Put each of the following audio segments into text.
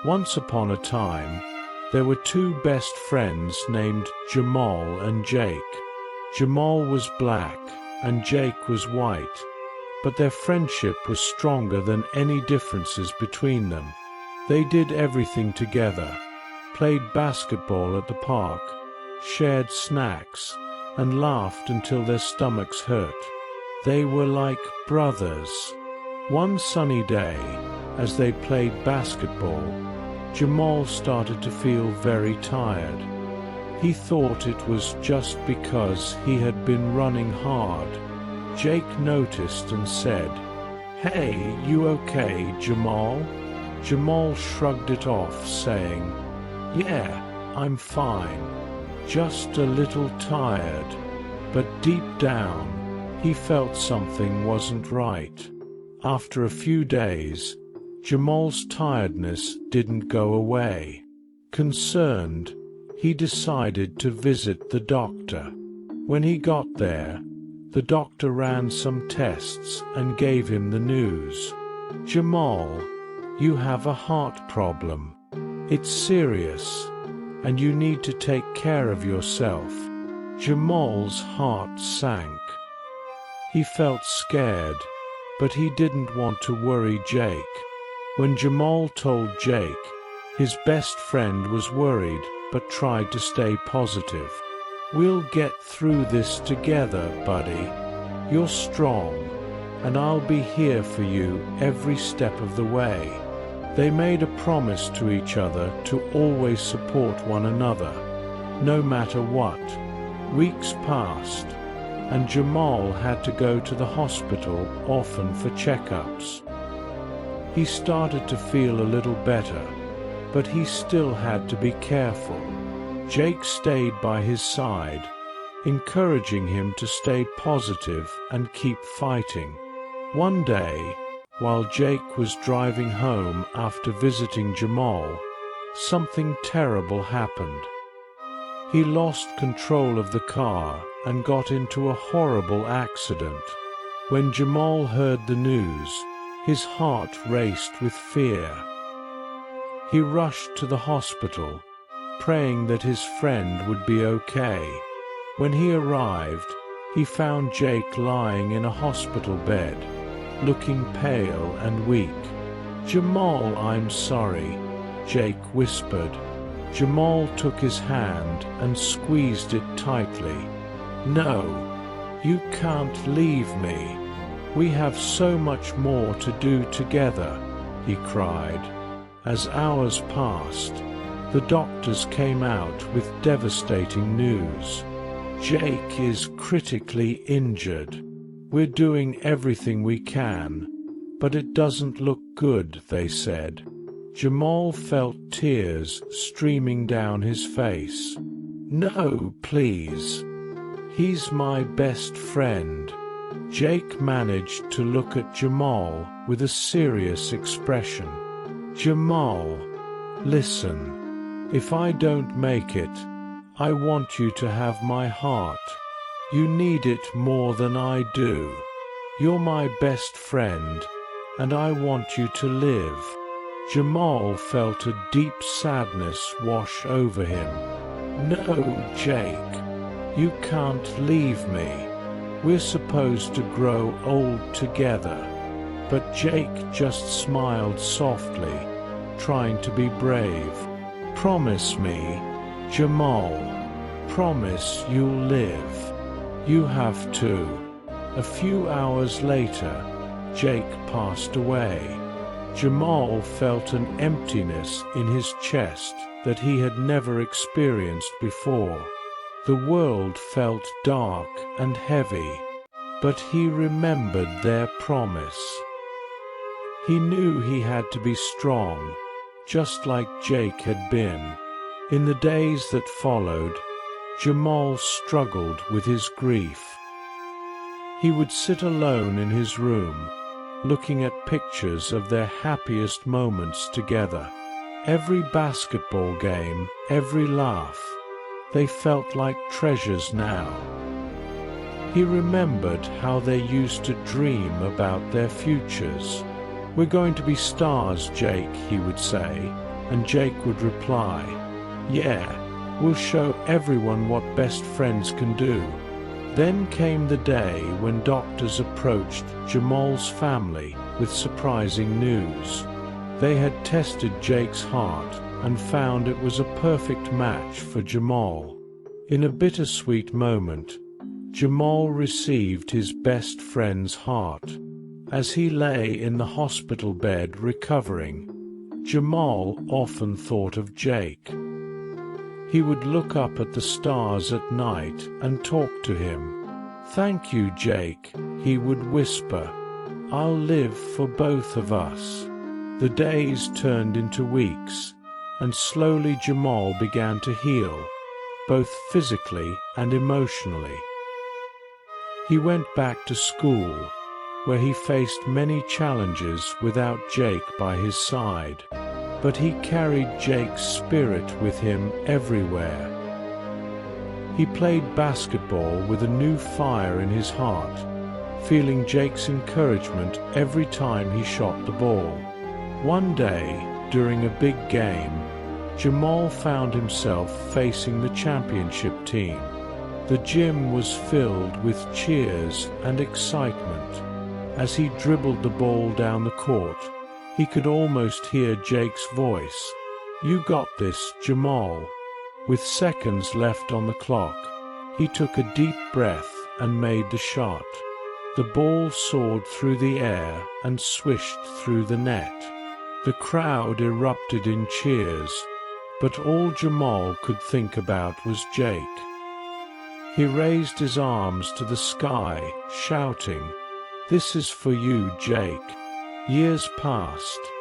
Once upon a time, there were two best friends named Jamal and Jake. Jamal was black and Jake was white, but their friendship was stronger than any differences between them. They did everything together, played basketball at the park, shared snacks, and laughed until their stomachs hurt. They were like brothers. One sunny day, as they played basketball, Jamal started to feel very tired. He thought it was just because he had been running hard. Jake noticed and said, "Hey, you okay, Jamal?" Jamal shrugged it off, saying, "Yeah, I'm fine. Just a little tired." But deep down, he felt something wasn't right. After a few days, Jamal's tiredness didn't go away. Concerned, he decided to visit the doctor. When he got there, the doctor ran some tests and gave him the news. "Jamal, you have a heart problem. It's serious, and you need to take care of yourself." Jamal's heart sank. He felt scared, but he didn't want to worry Jake. When Jamal told Jake, his best friend was worried but tried to stay positive. "We'll get through this together, buddy. You're strong, and I'll be here for you every step of the way." They made a promise to each other to always support one another, no matter what. Weeks passed, and Jamal had to go to the hospital often for checkups. He started to feel a little better, but he still had to be careful. Jake stayed by his side, encouraging him to stay positive and keep fighting. One day, while Jake was driving home after visiting Jamal, something terrible happened. He lost control of the car and got into a horrible accident. When Jamal heard the news, his heart raced with fear. He rushed to the hospital, praying that his friend would be okay. When he arrived, he found Jake lying in a hospital bed, looking pale and weak. "Jamal, I'm sorry," Jake whispered. Jamal took his hand and squeezed it tightly. "No, you can't leave me. We have so much more to do together," he cried. As hours passed, the doctors came out with devastating news. "Jake is critically injured. We're doing everything we can, but it doesn't look good," they said. Jamal felt tears streaming down his face. "No, please. He's my best friend." Jake managed to look at Jamal with a serious expression. "Jamal, listen. If I don't make it, I want you to have my heart. You need it more than I do. You're my best friend, and I want you to live." Jamal felt a deep sadness wash over him. "No, Jake. You can't leave me. We're supposed to grow old together." But Jake just smiled softly, trying to be brave. "Promise me, Jamal. Promise you'll live. You have to." A few hours later, Jake passed away. Jamal felt an emptiness in his chest that he had never experienced before. The world felt dark and heavy, but he remembered their promise. He knew he had to be strong, just like Jake had been. In the days that followed, Jamal struggled with his grief. He would sit alone in his room, looking at pictures of their happiest moments together. Every basketball game, every laugh, they felt like treasures now. He remembered how they used to dream about their futures. "We're going to be stars, Jake," he would say. and Jake would reply, "Yeah, we'll show everyone what best friends can do." Then came the day when doctors approached Jamal's family with surprising news. They had tested Jake's heart and found it was a perfect match for Jamal. In a bittersweet moment, Jamal received his best friend's heart. As he lay in the hospital bed recovering, Jamal often thought of Jake. He would look up at the stars at night and talk to him. "Thank you, Jake," he would whisper. "I'll live for both of us." The days turned into weeks, and slowly Jamal began to heal, both physically and emotionally. He went back to school, where he faced many challenges without Jake by his side. But he carried Jake's spirit with him everywhere. He played basketball with a new fire in his heart, feeling Jake's encouragement every time he shot the ball. One day, during a big game, Jamal found himself facing the championship team. The gym was filled with cheers and excitement. As he dribbled the ball down the court, he could almost hear Jake's voice. "You got this, Jamal." With seconds left on the clock, he took a deep breath and made the shot. The ball soared through the air and swished through the net. The crowd erupted in cheers, but all Jamal could think about was Jake. He raised his arms to the sky, shouting, "This is for you, Jake." Years passed,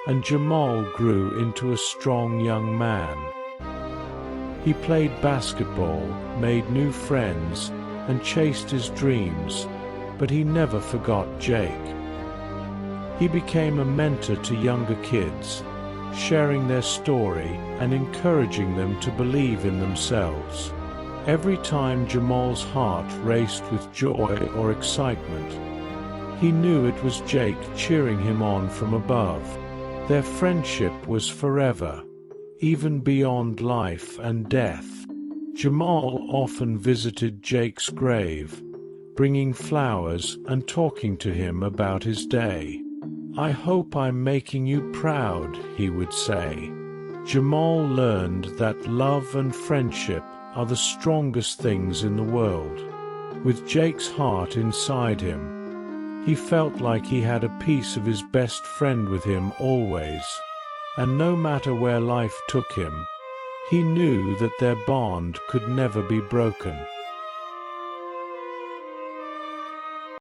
and Jamal grew into a strong young man. He played basketball, made new friends, and chased his dreams, but he never forgot Jake. He became a mentor to younger kids, sharing their story and encouraging them to believe in themselves. Every time Jamal's heart raced with joy or excitement, he knew it was Jake cheering him on from above. Their friendship was forever, even beyond life and death. Jamal often visited Jake's grave, bringing flowers and talking to him about his day. "I hope I'm making you proud," he would say. Jamal learned that love and friendship are the strongest things in the world. With Jake's heart inside him, he felt like he had a piece of his best friend with him always, and no matter where life took him, he knew that their bond could never be broken.